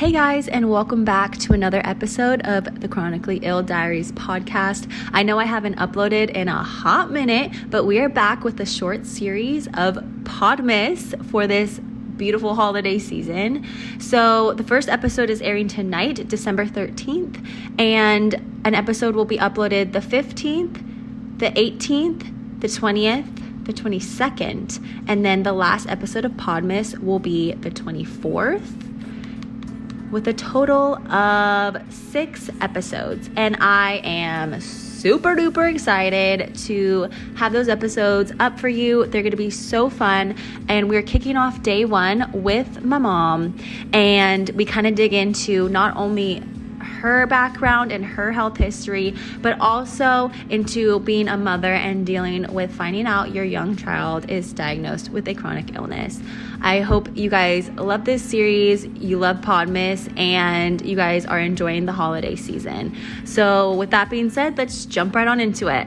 Hey guys, and welcome back to another episode of the Chronically Ill Diaries podcast. I know I haven't uploaded in a hot minute, but we are back with a short series of Podmas for this beautiful holiday season. So the first episode is airing tonight, December 13th, and an episode will be uploaded the 15th, the 18th, the 20th, the 22nd, and then the last episode of Podmas will be the 24th, with a total of 6 episodes. And I am super duper excited to have those episodes up for you. They're going to be so fun. And we're kicking off day 1 with my mom. And we kind of dig into not only her background and her health history, but also into being a mother and dealing with finding out your young child is diagnosed with a chronic illness. I hope you guys love this series, you love Podmas, and you guys are enjoying the holiday season. So with that being said, let's jump right on into it.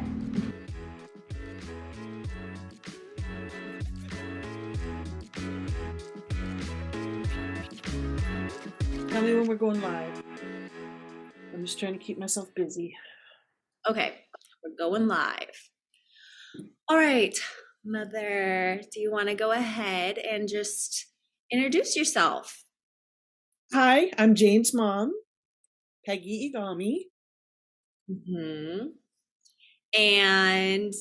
Tell me when we're going live. I'm just trying to keep myself busy. Okay, we're going live. All right, Mother, do you want to go ahead and just introduce yourself? Hi, I'm Jane's mom, Peggy Egami. And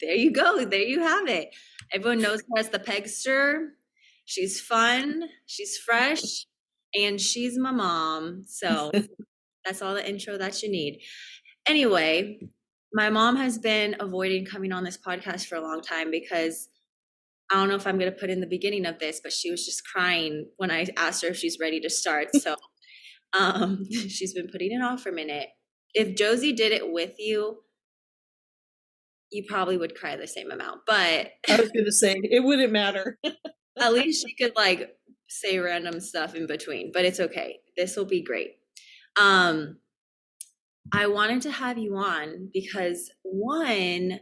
there you go. There you have it. Everyone knows her as the Pegster. She's fun, she's fresh, and she's my mom. So that's all the intro that you need. Anyway, my mom has been avoiding coming on this podcast for a long time because I don't know if I'm going to put in the beginning of this, but she was just crying when I asked her if she's ready to start. So she's been putting it off for a minute. If Josie did it with you, you probably would cry the same amount. But I was going to say, it wouldn't matter. At least she could like say random stuff in between, but it's okay. This will be great. I wanted to have you on because one,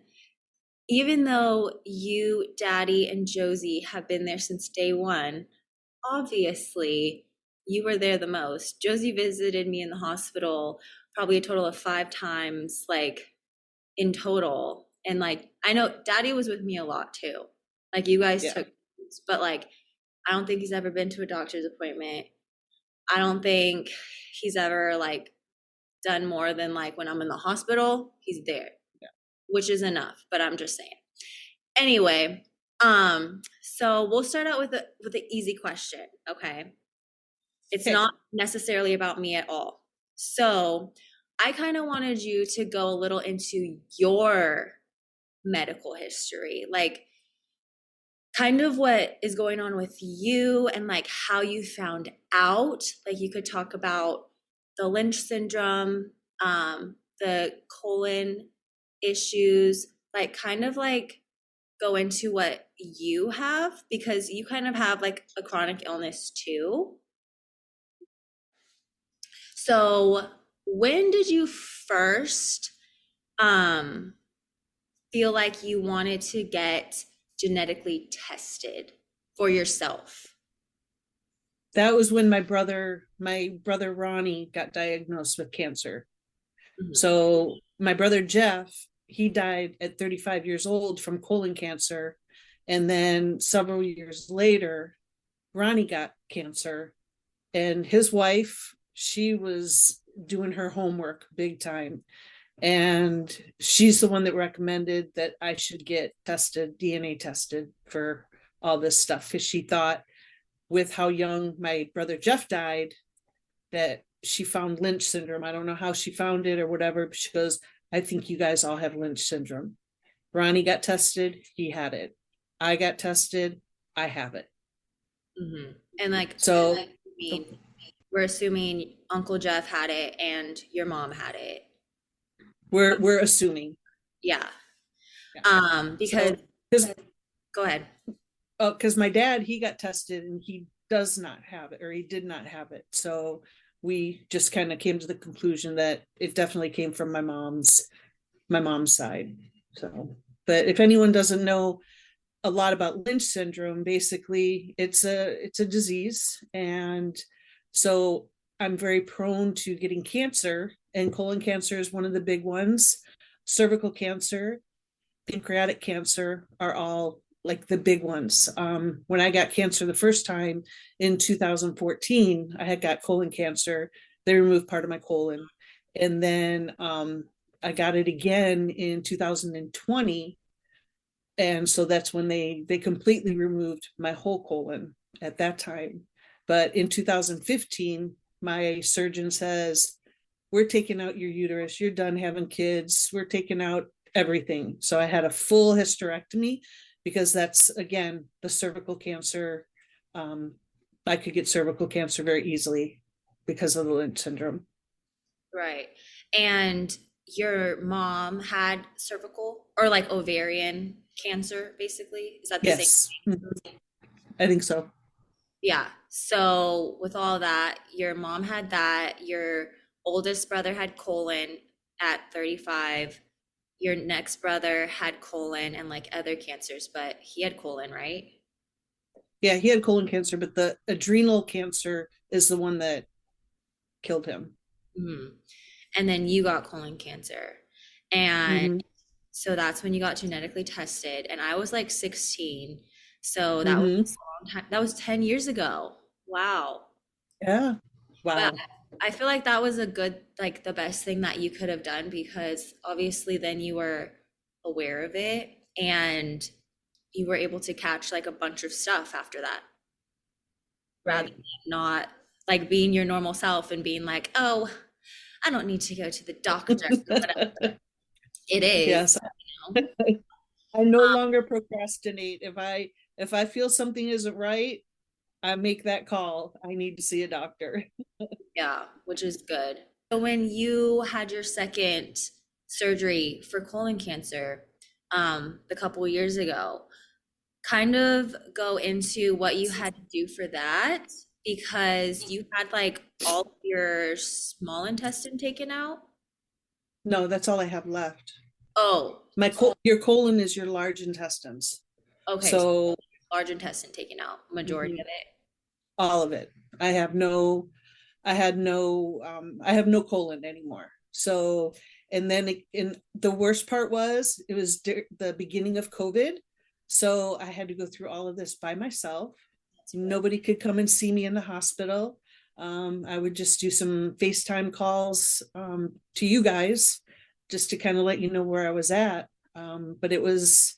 even though you, Daddy, and Josie have been there since day 1, obviously you were there the most. Josie visited me in the hospital probably a total of 5 times, like in total. And like, I know Daddy was with me a lot too. Like you guys took, but like, I don't think he's ever been to a doctor's appointment. I don't think he's ever like done more than like when I'm in the hospital, he's there, which is enough, but I'm just saying. Anyway, so we'll start out with an easy question, okay? It's not necessarily about me at all. So I kind of wanted you to go a little into your medical history, like kind of what is going on with you and like how you found out. Like you could talk about the Lynch syndrome, the colon issues, like kind of like go into what you have, because you kind of have like a chronic illness too. So when did you first feel like you wanted to get genetically tested for yourself? That was when my brother Ronnie got diagnosed with cancer. So my brother Jeff, he died at 35 years old from colon cancer. And then several years later, Ronnie got cancer. And his wife, she was doing her homework big time. And she's the one that recommended that I should get tested, DNA tested for all this stuff. Because she thought with how young my brother Jeff died, that she found Lynch syndrome. I don't know how she found it or whatever, but she goes, I think you guys all have Lynch syndrome. Ronnie got tested, he had it. I got tested, I have it. And like, so I mean, we're assuming Uncle Jeff had it and your mom had it. We're assuming. Yeah. Because go ahead. Because my dad, he got tested and he does not have it, or he did not have it. So we just kind of came to the conclusion that it definitely came from my mom's side. So, but if anyone doesn't know a lot about Lynch syndrome, basically it's a disease. And so I'm very prone to getting cancer, and colon cancer is one of the big ones. Cervical cancer, pancreatic cancer are all like the big ones. When I got cancer the first time in 2014, I had got colon cancer. They removed part of my colon. And then I got it again in 2020. And so that's when they completely removed my whole colon at that time. But in 2015, my surgeon says, we're taking out your uterus. You're done having kids. We're taking out everything. So I had a full hysterectomy because that's, again, the cervical cancer. I could get cervical cancer very easily because of the Lynch syndrome. Right. And your mom had cervical or like ovarian cancer, basically? Is that the same? Yes, I think so. Yeah. So with all that, your mom had that, your oldest brother had colon at 35, your next brother had colon and like other cancers, but he had colon, right? Yeah, he had colon cancer, but the adrenal cancer is the one that killed him. Mhm. And then you got colon cancer. And Mm-hmm. so that's when you got genetically tested. And I was like 16. So that was Mm-hmm. a long time. That was 10 years ago. Wow. Yeah. But Wow. I feel like that was a good, like the best thing that you could have done because obviously then you were aware of it and you were able to catch like a bunch of stuff after that rather Right. than not like being your normal self and being like, oh, I don't need to go to the doctor. It is, Yes. you know? I no longer procrastinate. If I feel something isn't right, I make that call. I need to see a doctor. Yeah, which is good. So when you had your second surgery for colon cancer, a couple years ago, kind of go into what you had to do for that because you had like all of your small intestine taken out. No, that's all I have left. Oh, Your colon is your large intestines. okay. So So large intestine taken out, majority mhm, of it. all of it. I have no I have no colon anymore. So and then in the worst part was it was the beginning of COVID. So I had to go through all of this by myself. That's rough. Nobody could come and see me in the hospital. I would just do some FaceTime calls to you guys just to kind of let you know where I was at. But it was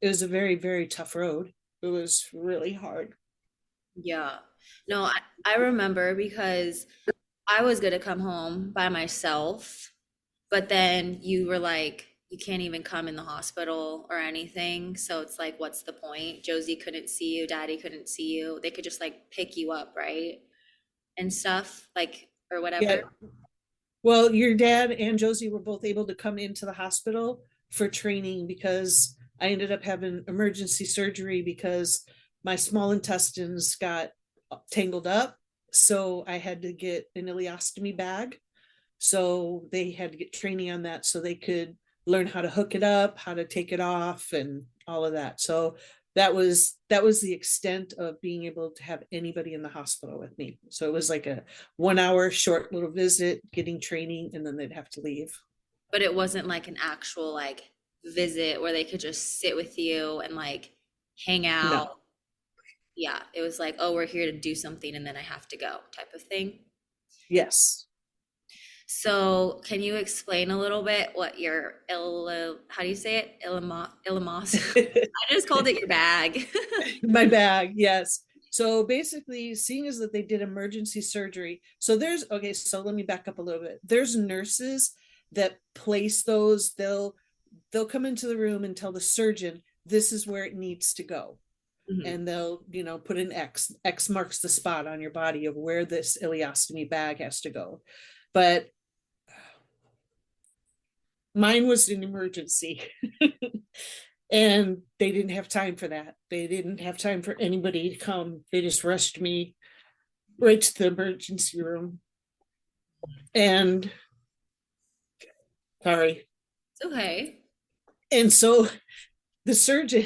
a very, very tough road. It was really hard. Yeah. No, I remember because I was gonna come home by myself, but then you were like, you can't even come in the hospital or anything. So it's like, what's the point? Josie couldn't see you, Daddy couldn't see you. They could just like pick you up, right? And stuff, like, or Yeah. whatever. Well, your dad and Josie were both able to come into the hospital for training because I ended up having emergency surgery because my small intestines got tangled up. So I had to get an ileostomy bag. So they had to get training on that so they could learn how to hook it up, how to take it off, and all of that. So that was the extent of being able to have anybody in the hospital with me. So it was like a 1 hour short little visit, getting training, and then they'd have to leave. But it wasn't like an actual like visit where they could just sit with you and like hang out. No. Yeah, it was like, oh, we're here to do something and then I have to go type of thing. Yes. So, can you explain a little bit what your how do you say it? Illimos. I just called it your bag. My bag, yes. So basically, seeing as that they did emergency surgery, so there's okay, so let me back up a little bit. There's nurses that place those, they'll come into the room and tell the surgeon this is where it needs to go. Mhm. And they'll, put an X. X marks the spot on your body of where this ileostomy bag has to go. But mine was an emergency. And they didn't have time for that. They didn't have time for anybody to come. They just rushed me right to the emergency room. And sorry. It's okay. And so the surgeon,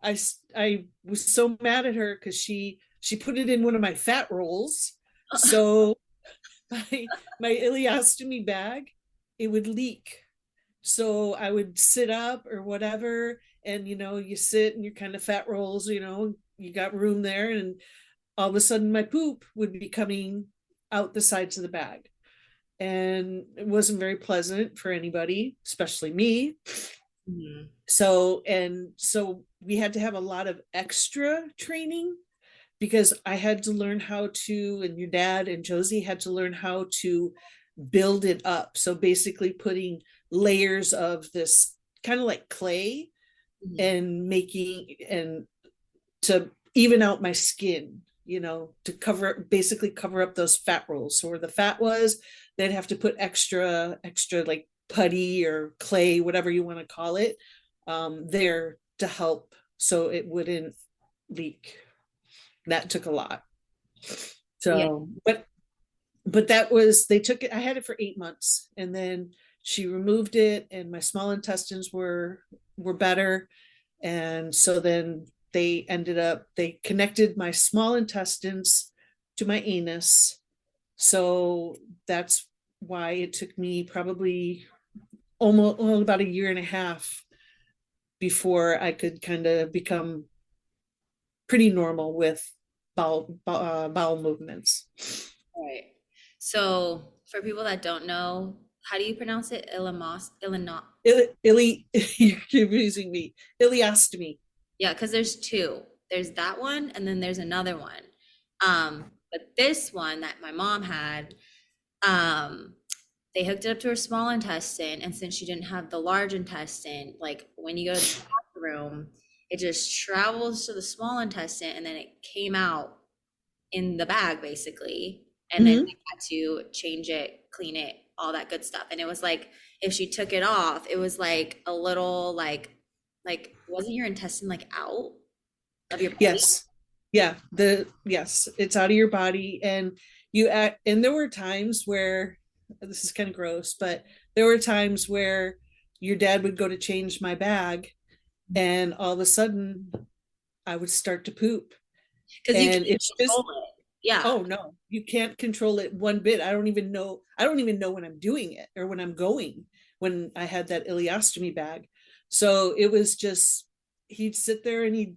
I was so mad at her because she put it in one of my fat rolls. So my ileostomy bag, it would leak. So I would sit up or whatever, and you sit and your kind of fat rolls, you got room there, and all of a sudden my poop would be coming out the sides of the bag. And it wasn't very pleasant for anybody, especially me. Mhm. So we had to have a lot of extra training because I had to learn how to, and your dad and Josie had to learn how to build it up. So basically putting layers of this kind of like clay Mhm. and making, and to even out my skin, to basically cover up those fat rolls. So where the fat was, they'd have to put extra like putty or clay, whatever you want to call it, there to help so it wouldn't leak. That took a lot. Yeah. So, but that was, they took it, I had it for 8 months, and then she removed it, and my small intestines were better. And so then they connected my small intestines to my anus. So that's why it took me probably almost, well, about a year and a half before I could kind of become pretty normal with bowel movements. Right. So for people that don't know, how do you pronounce it? Illinois. You're confusing me. Ileostomy. Yeah, because there's two. There's that one, and then there's another one. But this one that my mom had, um, they hooked it up to her small intestine, and since she didn't have the large intestine, like when you go to the bathroom, it just travels to the small intestine, and then it came out in the bag basically, and then Mm-hmm. they had to change it, clean it, all that good stuff. And it was like if she took it off, it was like a little like wasn't your intestine like out of your body? Yes. Yeah. Yes, it's out of your body. And and there were times where, this is kind of gross, but there were times where your dad would go to change my bag, and all of a sudden I would start to poop. Because you And can't it's just, control it. Yeah. oh no, you can't control it one bit. I don't even know when I'm doing it or when I'm going, when I had that ileostomy bag. So it was just, he'd sit there and he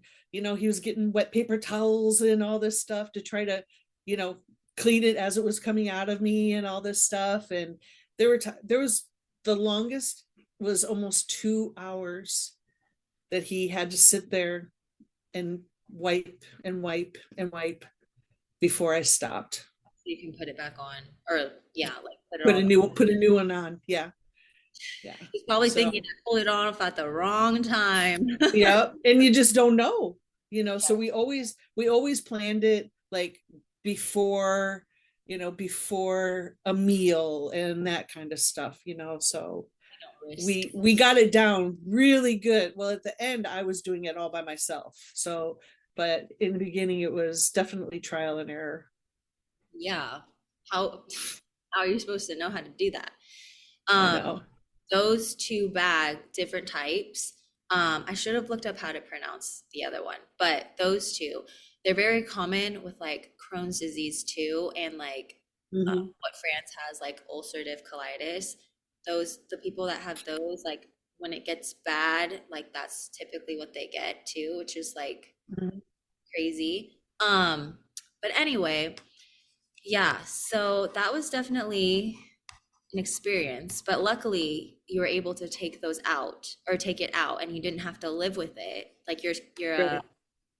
was getting wet paper towels and all this stuff to try to, you know, clean it as it was coming out of me and all this stuff. And there was, the longest was almost 2 hours that he had to sit there and wipe and wipe and wipe before I stopped. So you can put it back on. Or yeah, like put it Put all a back. new one on. Yeah. Yeah. He's probably So thinking I pulled it off at the wrong time. yeah. And you just don't know. So we always planned it like before, before a meal and that kind of stuff. So Don't risk. we got it down really good. Well, at the end I was doing it all by myself. So, but in the beginning it was definitely trial and error. Yeah. How how are you supposed to know how to do that? I Um, know. those two bag, different types. I should have looked up how to pronounce the other one, but those two, they're very common with like Crohn's disease too, and like Mm-hmm. what France has, like ulcerative colitis. The people that have those, like when it gets bad, like that's typically what they get too, which is like Mm-hmm. crazy. But anyway, yeah, so that was definitely an experience, but luckily you were able to take those out or take it out and you didn't have to live with it. Like your Right.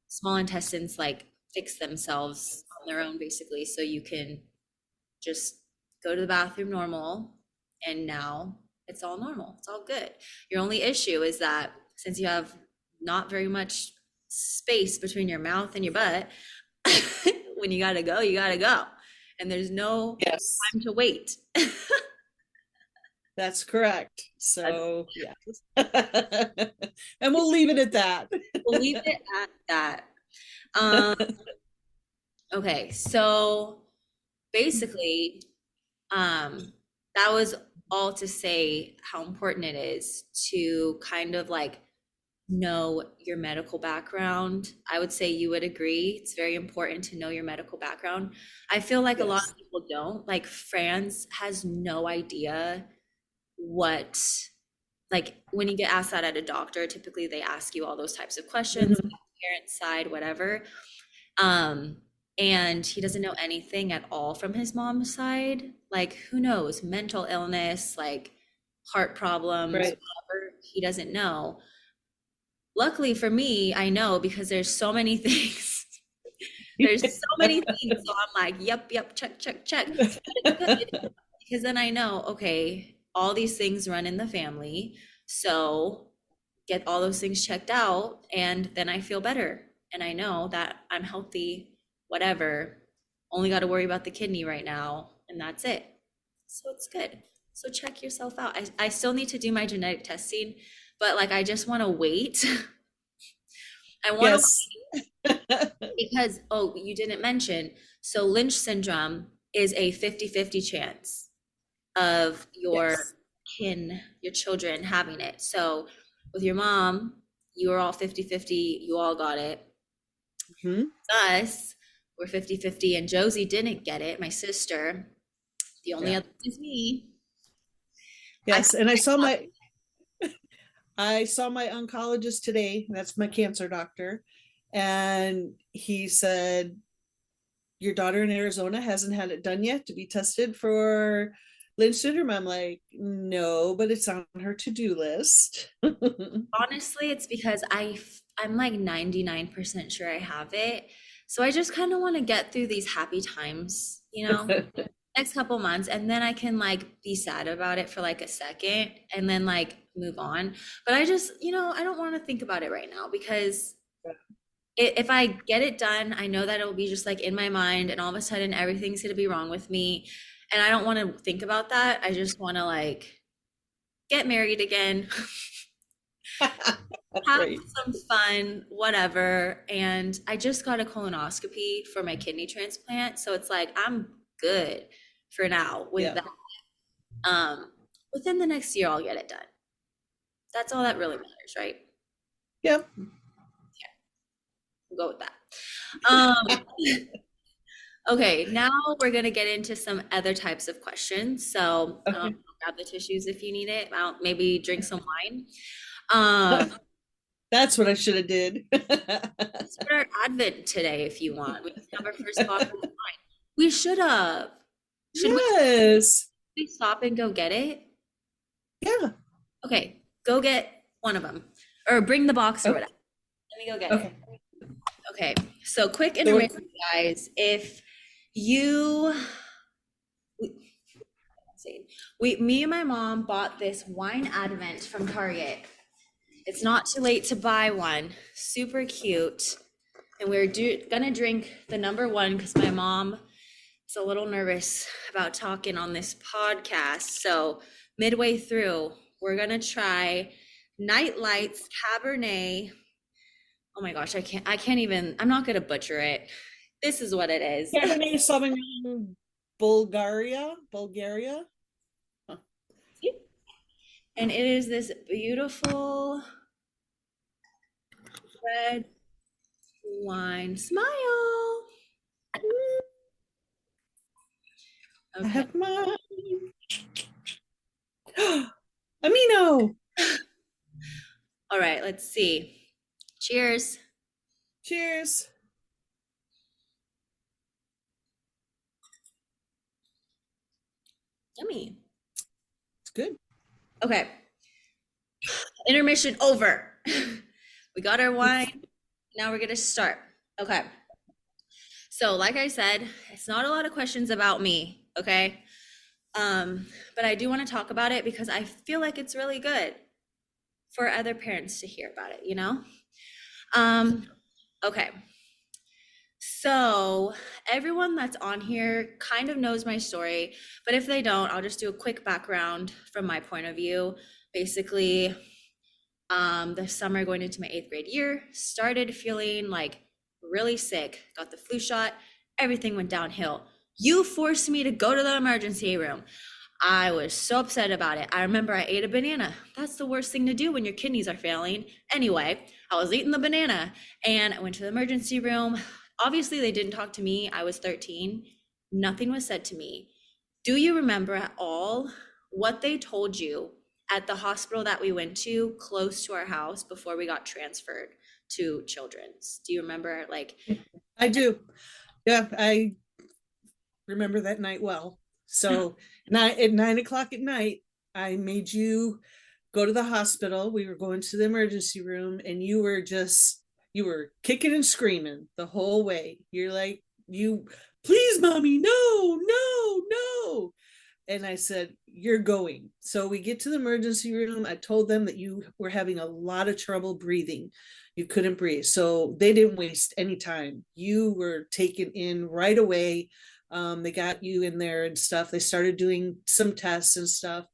small intestines like fix themselves on their own basically, so you can just go to the bathroom normal, and now it's all normal. It's all good. Your only issue is that since you have not very much space between your mouth and your butt, when you gotta go. And there's no Yes. time to wait. That's correct. That's, So, yeah. And we'll leave it at that. we'll leave it at that. Um, okay, so basically, that was all to say how important it is to kind of like know your medical background. I would say you would agree. It's very important to know your medical background. I feel like a lot Yes. of people don't. Like Franz has no idea what, like when you get asked that at a doctor, typically they ask you all those types of questions, Mhm. parent side, whatever. Um, and he doesn't know anything at all from his mom's side. Like, who knows? Mental illness, like heart problems, Right. whatever. He doesn't know. Luckily for me, I know because there's so many things. There's so many things. So I'm like, yep, check, check, check. But it's good because then I know, okay, all these things run in the family. So get all those things checked out, and then I feel better. And I know that I'm healthy, whatever. Only got to worry about the kidney right now, and that's it. So it's good. So check yourself out. I still need to do my genetic testing, but like I just want to wait. I want to Yes. because, oh, you didn't mention. So Lynch syndrome is a 50-50 chance of your Yes. your children having it. So with your mom, you were all 50-50, you all got it. Mhm. Us, we're 50-50, and Josie didn't get it, my sister. The only Yeah. other is me. I Yes. And I saw my oncologist today. That's my cancer doctor. And he said, your daughter in Arizona hasn't had it done yet to be tested for Lynch syndrome. I'm like, no, but it's on her to-do list. honestly, it's because I'm like 99% sure I have it. So I just kind of want to get through these happy times, next couple months, and then I can like be sad about it for like a second and then like move on. But I just, I don't want to think about it right now because if I get it done, I know that it'll be just like in my mind and all of a sudden everything's going to be wrong with me. And I don't want to think about that. I just want to like get married again, have Right. some fun, whatever. And I just got a colonoscopy for my kidney transplant. So it's like I'm good for now with Yeah. that. Um, Within the next year, I'll get it done. That's all that really matters, right? Yep. We'll go with that. Um, okay, now we're gonna get into some other types of questions. So Okay. grab the tissues if you need it. Maybe drink some wine. Um, That's what I should have did. let's start our Advent today if you want. We can have our first bottle of wine. We should have. Should Yes. we stop and go get it? Yeah. Okay, go get one of them, or bring the box or Okay. whatever. Let me go get it. Okay. Okay, so quick So intermission, guys. If you, see, me and my mom bought this wine advent from Target. It's not too late to buy one. Super cute. And we're gonna drink the number one because my mom is a little nervous about talking on this podcast. So midway through, we're gonna try Night Lights Cabernet. Oh my gosh, I can't even, I'm not gonna butcher it. This is what it is. Cabernet Sauvignon, Bulgaria. Huh. And it is this beautiful red wine. Smile. I Okay. have mine. Amino. All right, let's see. Cheers. Cheers. Yummy. It's good. Okay. Intermission over. We got our wine. Now we're going to start. Okay. So, like I said, it's not a lot of questions about me, okay? But I do want to talk about it because I feel like it's really good for other parents to hear about it, Um, okay. So, everyone that's on here kind of knows my story, but if they don't, I'll just do a quick background from my point of view. Basically, the summer going into my eighth grade year, started feeling like really sick, got the flu shot, everything went downhill. You forced me to go to the emergency room. I was so upset about it. I remember I ate a banana. That's the worst thing to do when your kidneys are failing. Anyway, I was eating the banana and I went to the emergency room. Obviously, they didn't talk to me. I was 13. Nothing was said to me. Do you remember at all what they told you at the hospital that we went to close to our house before we got transferred to Children's? Do you remember, like, I do. Yeah, I remember that night well. So at 9 o'clock at night, I made you go to the hospital. We were going to the emergency room, and you were kicking and screaming the whole way. You're like, you please, mommy, no, no, no. And I said, you're going. So we get to the emergency room. I told them that you were having a lot of trouble breathing. You couldn't breathe. So they didn't waste any time. You were taken in right away. They got you in there and stuff. They started doing some tests and stuff.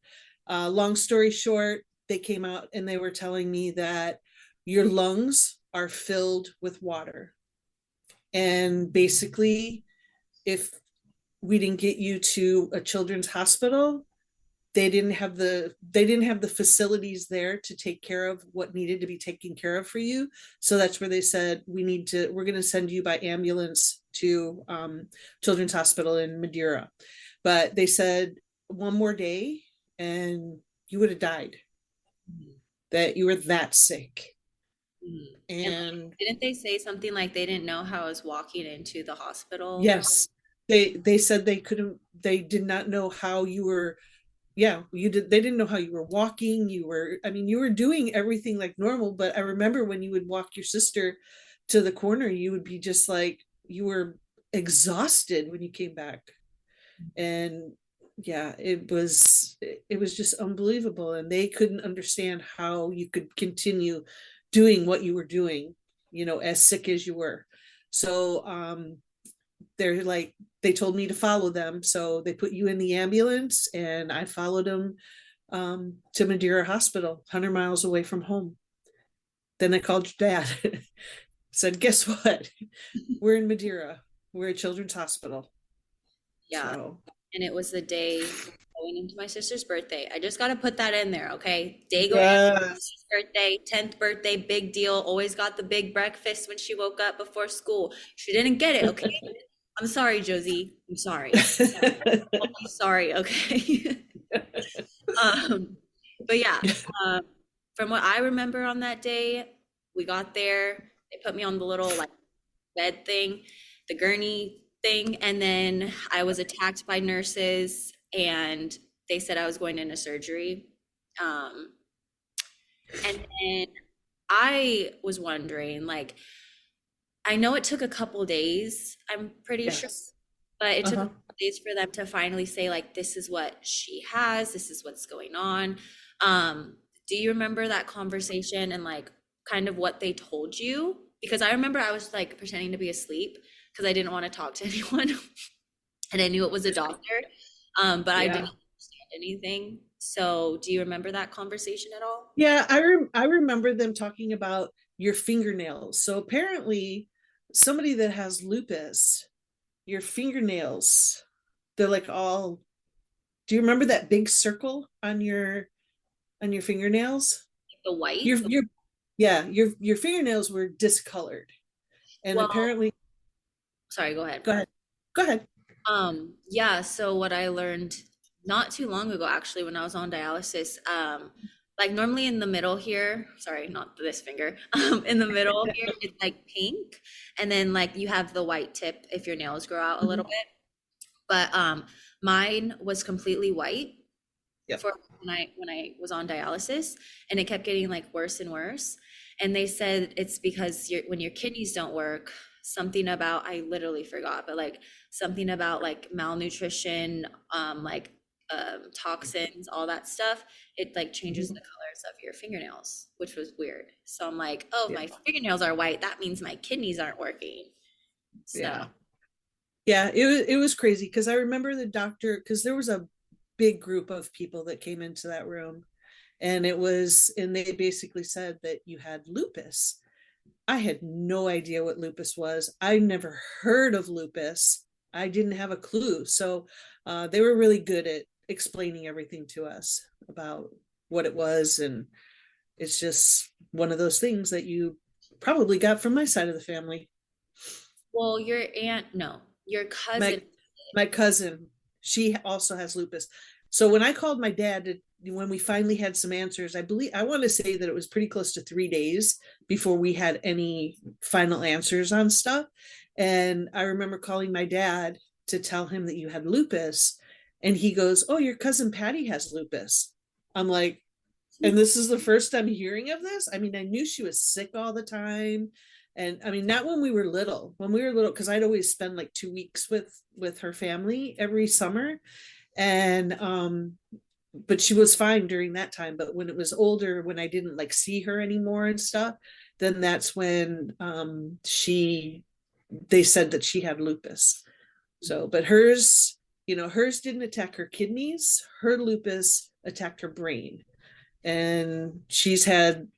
Long story short, they came out and they were telling me that your lungs are filled with water. And basically, if we didn't get you to a children's hospital, they didn't have the facilities there to take care of what needed to be taken care of for you. So that's where they said, we're going to send you by ambulance to children's hospital in Madeira. But they said one more day and you would have died, that you were that sick. and And didn't they say something like they didn't know how I was walking into the hospital? yes, they said they did not know how you were. Yeah, they didn't know how you were walking. You were doing everything like normal, but I remember when you would walk your sister to the corner, you would be just like, you were exhausted when you came back. And yeah, it was just unbelievable, and they couldn't understand how you could continue doing what you were doing, as sick as you were. So they're like, they told me to follow them, so they put you in the ambulance and I followed them to Madeira Hospital, 100 miles away from home. Then I called your dad. Said, guess what, we're in Madeira, we're at Children's Hospital. Yeah. So And it was the day going into my sister's birthday. I just got to put that in there, okay? Day going into my yes. sister's birthday, 10th birthday, big deal. Always got the big breakfast when she woke up before school. She didn't get it, okay? I'm sorry, Josie. I'm sorry. I'm sorry, okay? um, but yeah, um, from what I remember on that day, we got there. They put me on the little like bed thing, the gurney thing, and then I was attacked by nurses, and they said I was going into surgery. Um, and then I was wondering, like, I know it took a couple days, I'm pretty sure, Yes. but it took a Uh-huh. couple days for them to finally say, like, this is what she has, this is what's going on. Um, do you remember that conversation and like kind of what they told you? Because I remember I was like pretending to be asleep because I didn't want to talk to anyone and I knew it was a doctor, but I didn't Yeah. understand anything. So do you remember that conversation at all? Yeah, I remember them talking about your fingernails. So apparently somebody that has lupus, your fingernails, they're like all, do you remember that big circle on your fingernails? The white? Your yeah, your fingernails were discolored. And Well, apparently, sorry, go ahead. go ahead. Go ahead. Yeah, so what I learned not too long ago, actually, when I was on dialysis, like normally in the middle here, sorry, not this finger, in the middle here, it's like pink, and then like you have the white tip if your nails grow out a little Mhm. bit. But mine was completely white Yep. for when I was on dialysis, and it kept getting like worse and worse. And they said it's because when your kidneys don't work, something about, I literally forgot, but like something about like malnutrition, like toxins, all that stuff, it like changes the Mhm. colors of your fingernails, which was weird. So I'm like, oh, Yeah. my fingernails are white, that means my kidneys aren't working. So Yeah. Yeah, it was crazy because I remember the doctor, because there was a big group of people that came into that room, and they basically said that you had lupus. I had no idea what lupus was. I never heard of lupus. I didn't have a clue. So they were really good explaining everything to us about what it was. And it's just one of those things that you probably got from my side of the family. Well, your aunt, no, your My cousin. my cousin, she also has lupus. So when I called my dad when we finally had some answers, I want to say that it was pretty close to 3 days before we had any final answers on stuff. And I remember calling my dad to tell him that you had lupus. And he goes, "Oh, your cousin Patty has lupus." I'm like, and this is the first I'm hearing of this. I mean, I knew she was sick all the time. And I mean, not when we were little. When we were little, because I'd always spend like 2 weeks with her family every summer. And but she was fine during that time. But when it was older, when I didn't like see her anymore and stuff, then that's when they said that she had lupus. So, but hers, hers didn't attack her kidneys. Her lupus attacked her brain. And she's had,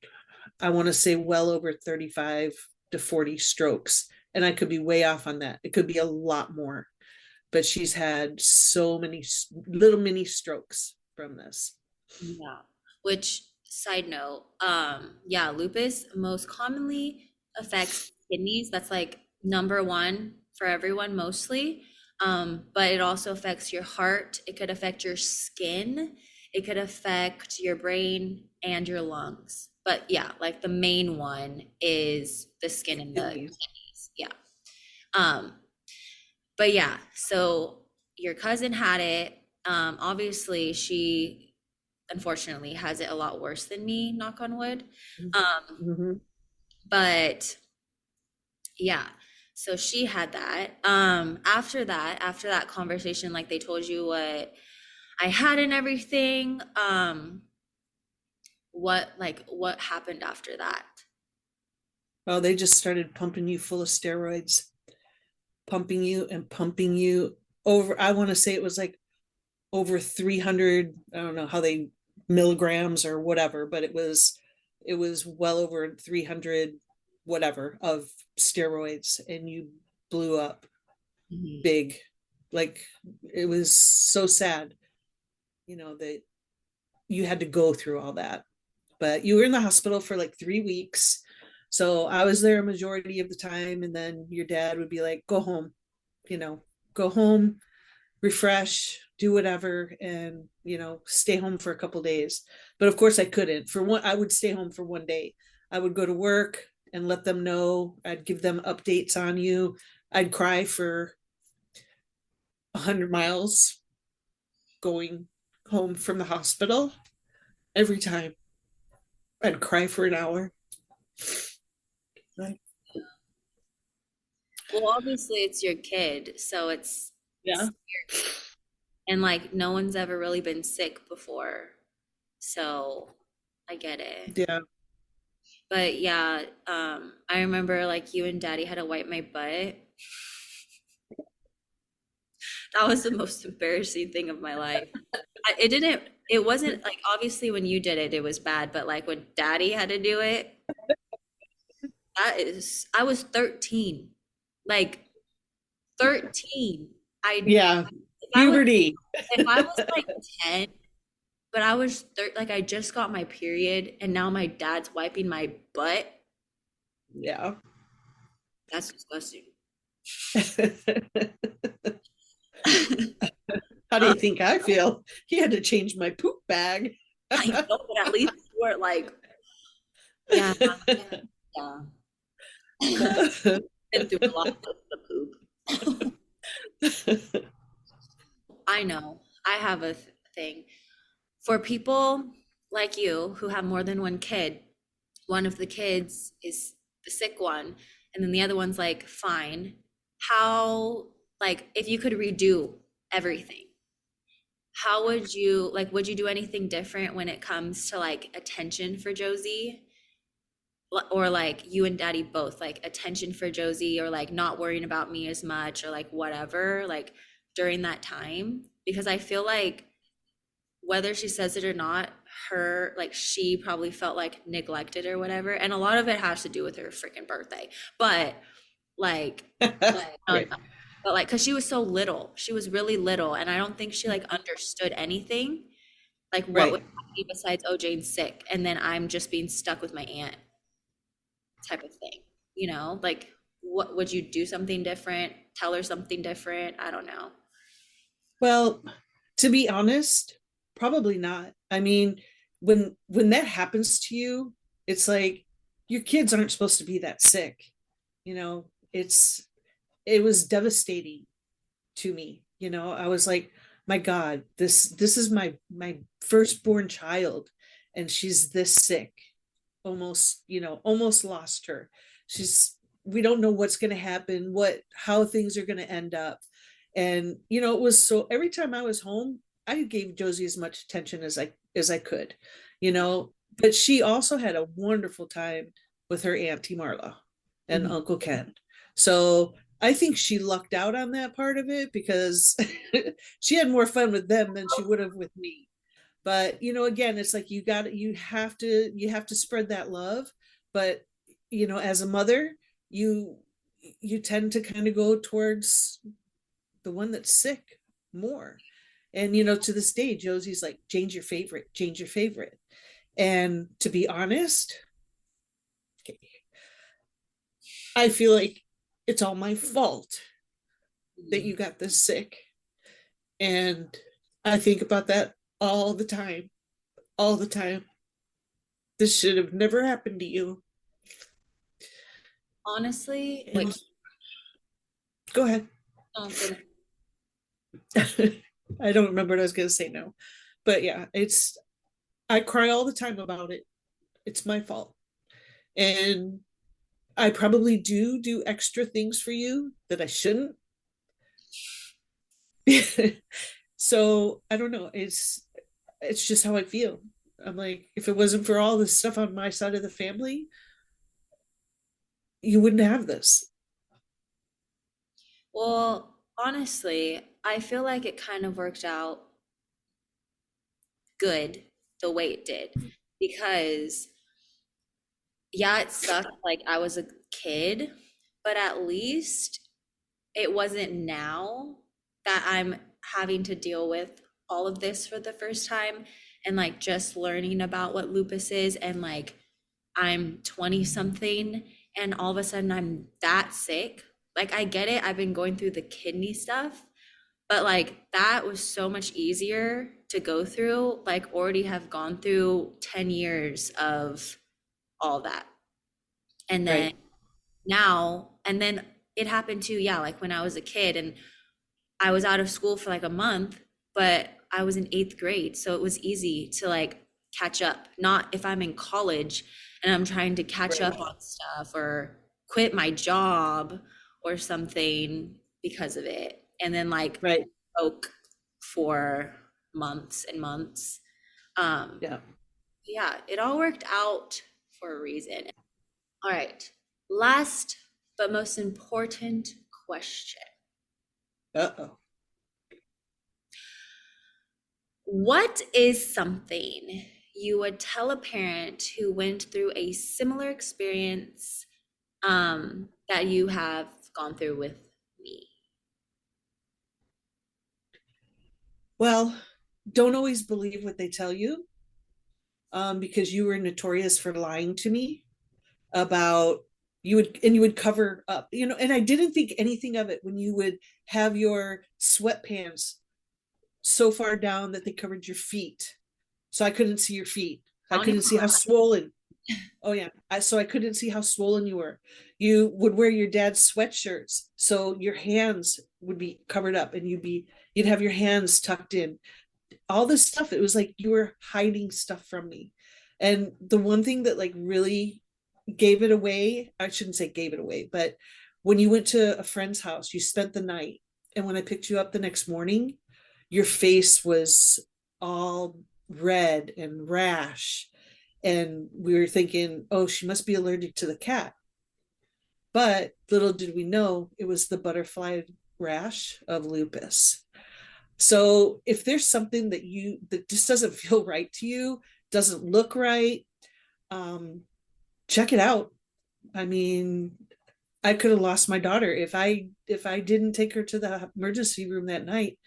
I want to say, well over 35 to 40 strokes. And I could be way off on that. It could be a lot more, but she's had so many little mini strokes from this. Yeah. Which, side note, yeah, lupus most commonly affects kidneys. That's like number one for everyone mostly. But it also affects your heart. It could affect your skin. It could affect your brain and your lungs. But yeah, like the main one is the skin and the Kidneys. kidneys. Yeah. Um, but yeah, so your cousin had it. Obviously, she unfortunately has it a lot worse than me, knock on wood. Mm-hmm. But yeah, so she had that. After that conversation, like they told you what I had and everything, what happened after that? Well, they just started pumping you full of steroids, pumping you and pumping you over. I want to say it was like over 300, I don't know how they milligrams or whatever, but it was well over 300 whatever of steroids, and you blew up Mhm. big. Like, it was so sad, that you had to go through all that. But you were in the hospital for like 3 weeks. So I was there a majority of the time, and then your dad would be like, "Go home, you know, go home, refresh, do whatever, and stay home for a couple days." But of course I couldn't. For one, I would stay home for one day. I would go to work and let them know. I'd give them updates on you. I'd cry for 100 miles going home from the hospital every time. I'd cry for an hour. Right. Well, obviously it's your kid, so it's Yeah. scary. And like no one's ever really been sick before. So I get it. Yeah. But yeah, I remember like you and daddy had to wipe my butt. That was the most embarrassing thing of my life. It wasn't like obviously when you did it, it was bad, but like when daddy had to do it, I was 13. Like 13. Yeah. If I was, Puberty. if I was like 10, but like I just got my period and now my dad's wiping my butt. Yeah. That's disgusting. How do Uh, you think I feel? He had to change my poop bag. I know, but at least you were like, yeah, yeah. Been through a lot with the poop. I know. I have a thing. For people like you who have more than one kid, one of the kids is the sick one, and then the other one's like fine. How, like, if you could redo everything, how would you do anything different when it comes to like attention for Josie? Or like you and daddy both, like attention for Josie, or like not worrying about me as much, or like whatever, like during that time? Because I feel like whether she says it or not, she probably felt like neglected or whatever. And a lot of it has to do with her freaking birthday. But like, Right. But like, cause she was so little, she was really little, and I don't think she like understood anything, like what would Right. happen besides, oh, Jane's sick, and then I'm just being stuck with my aunt type of thing, like what would you do something different, tell her something different? I don't know. Well, to be honest, probably not. I mean, when that happens to you, it's like your kids aren't supposed to be that sick. It was devastating to me. I was like, my God, this is my firstborn child, and she's this sick. Almost, almost lost her. She's We don't know what's going to happen, how things are going to end up. And it was, so every time I was home, I gave Josie as much attention as I could, you know, but she also had a wonderful time with her Auntie Marla and Mhm. Uncle Ken. So I think she lucked out on that part of it because she had more fun with them than she would have with me. But again, it's like you have to spread that love. But as a mother, you you tend to kind of go towards the one that's sick more. And to this day, Josie's like, Jane's your favorite, Jane's your favorite. And to be honest, I feel like it's all my fault that Mhm. you got this sick. And I think about that all the time, all the time. This should have never happened to you. Honestly, wait, And go ahead. no, finish. I don't remember what I was going to say now. But yeah, I cry all the time about it. It's my fault. And I probably do extra things for you that I shouldn't. So I don't know. It's just how I feel. I'm like, if it wasn't for all this stuff on my side of the family, you wouldn't have this. Well, honestly, I feel like it kind of worked out good the way it did, because yeah, it sucked like I was a kid, but at least it wasn't now that I'm having to deal with all of this for the first time, and like just learning about what lupus is, and like I'm 20 something and all of a sudden I'm that sick. Like I get it, I've been going through the kidney stuff, but like that was so much easier to go through, like already have gone through 10 years of all that. And then Right. now, and then it happened too, yeah, like when I was a kid and I was out of school for like a month, but I was in eighth grade. So it was easy to like catch up. Not if I'm in college and I'm trying to catch Right. up on stuff or quit my job or something because of it. And then like Right. broke for months and months. Um, Yeah. yeah, it all worked out for a reason. All right. Last but most important question. Uh-oh. What is something you would tell a parent who went through a similar experience that you have gone through with me? Well, don't always believe what they tell you, because you were notorious for lying to me about you would cover up, and I didn't think anything of it when you would have your sweatpants so far down that they covered your feet. So I couldn't see your feet. I Counting couldn't see how swollen. Oh yeah. So I couldn't see how swollen you were. You would wear your dad's sweatshirts, so your hands would be covered up and you'd have your hands tucked in. All this stuff, it was like you were hiding stuff from me. And the one thing that like really gave it away, I shouldn't say gave it away, but when you went to a friend's house, you spent the night, and when I picked you up the next morning, your face was all red and rash, and we were thinking, oh, she must be allergic to the cat. But little did we know it was the butterfly rash of lupus. So if there's something that just doesn't feel right to you, doesn't look right, um, check it out. I mean, I could have lost my daughter if I didn't take her to the emergency room that night.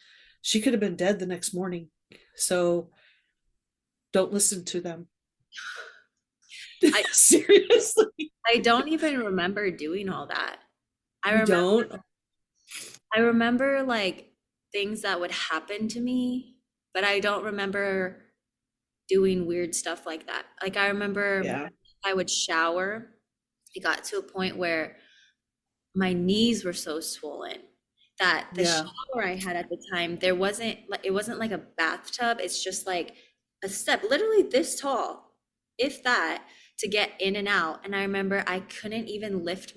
She could have been dead the next morning. So don't listen to them. I Seriously. I don't even remember doing all that. I You remember don't? I remember like things that would happen to me, but I don't remember doing weird stuff like that. Like I remember Yeah. I would shower. It got to a point where my knees were so swollen that the Yeah. shower I had at the time, there wasn't like it wasn't like a bathtub. It's just like a step, literally this tall, if that, to get in and out. And I remember I couldn't even lift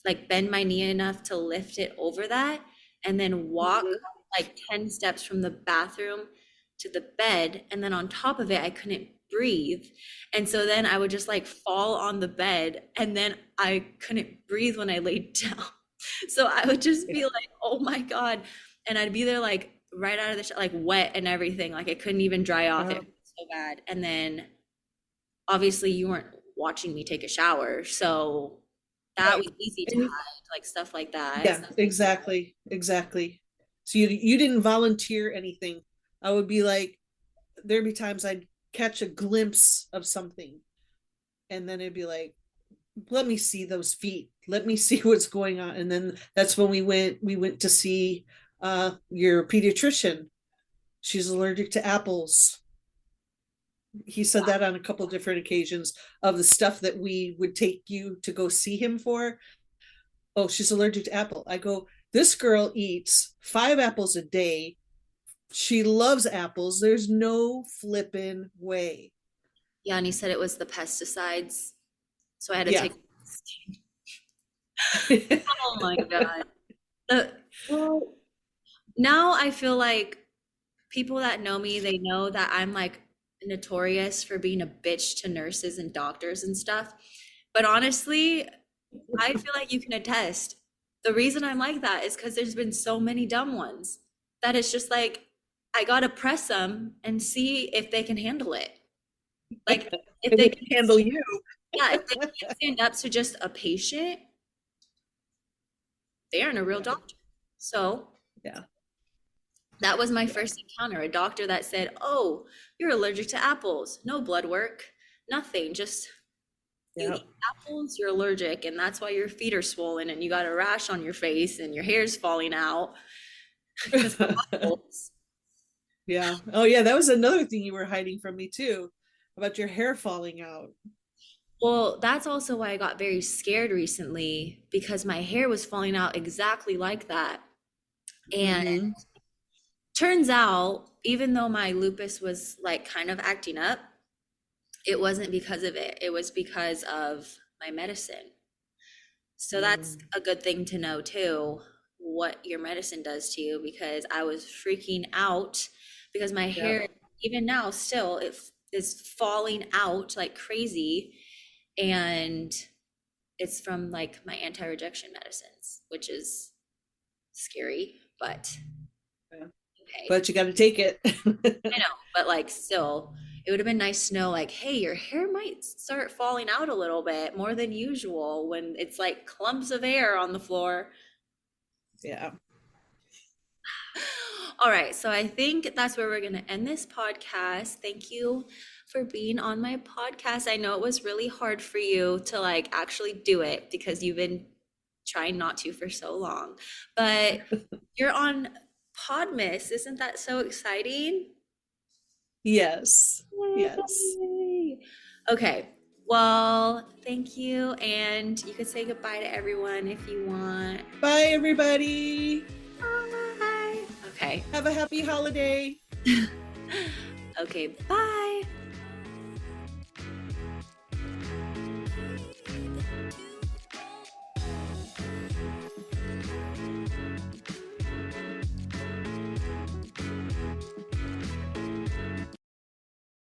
like bend my knee enough to lift it over that and then walk Mhm. like 10 steps from the bathroom to the bed. And then on top of it, I couldn't breathe. And so then I would just like fall on the bed and then I couldn't breathe when I laid down. So I would just be Yeah. like, oh my God. And I'd be there like right out of the like wet and everything. Like I couldn't even dry off. It Yeah. was so bad. And then obviously you weren't watching me take a shower. So that was Right. easy to And hide, like stuff like that. yeah, exactly. Exactly. So you didn't volunteer anything. I would be like, there'd be times I'd catch a glimpse of something and then it'd be like, let me see those feet. Let me see what's going on. And then that's when we went to see your pediatrician. She's allergic to apples. He said that on a couple of different occasions of the stuff that we would take you to go see him for. Oh, she's allergic to apple. I go, this girl eats 5 apples a day. She loves apples. There's no flipping way. Yeah, and he said it was the pesticides. So I had to Yeah. take. Oh my God. The, well, now I feel like people that know me, they know that I'm like notorious for being a bitch to nurses and doctors and stuff. But honestly, I feel like you can attest. The reason I'm like that is because there's been so many dumb ones that it's just like, I gotta press them and see if they can handle it. Like, if And they they can can, handle you. yeah, if they can't stand up to just a patient, they aren't a real Yeah. doctor. So Yeah. that was my Yeah. first encounter, a doctor that said, "Oh, you're allergic to apples. No blood work, nothing. Just you Yeah. eat apples, you're allergic, and that's why your feet are swollen and you got a rash on your face and your hair's falling out because of apples." Yeah. Oh, yeah. That was another thing you were hiding from me too, about your hair falling out. Well, that's also why I got very scared recently because my hair was falling out exactly like that. And Mm-hmm. turns out, even though my lupus was like kind of acting up, it wasn't because of it. It was because of my medicine. So that's Mm. a good thing to know too, what your medicine does to you, because I was freaking out because my Yeah. hair, even now, still, is falling out like crazy. And it's from like my anti-rejection medicines, which is scary, but Yeah. okay. But you got to take it. I know, but like still, it would have been nice to know like, hey, your hair might start falling out a little bit more than usual when it's like clumps of hair on the floor. Yeah. All right, so I think that's where we're going to end this podcast. Thank you for being on my podcast. I know it was really hard for you to like actually do it because you've been trying not to for so long. But you're on Podmas. Isn't that so exciting? Yes. Yes. Yay! Okay. Well, thank you. And you could say goodbye to everyone if you want. Bye, everybody. Bye. Okay. Have a happy holiday. Okay. Bye.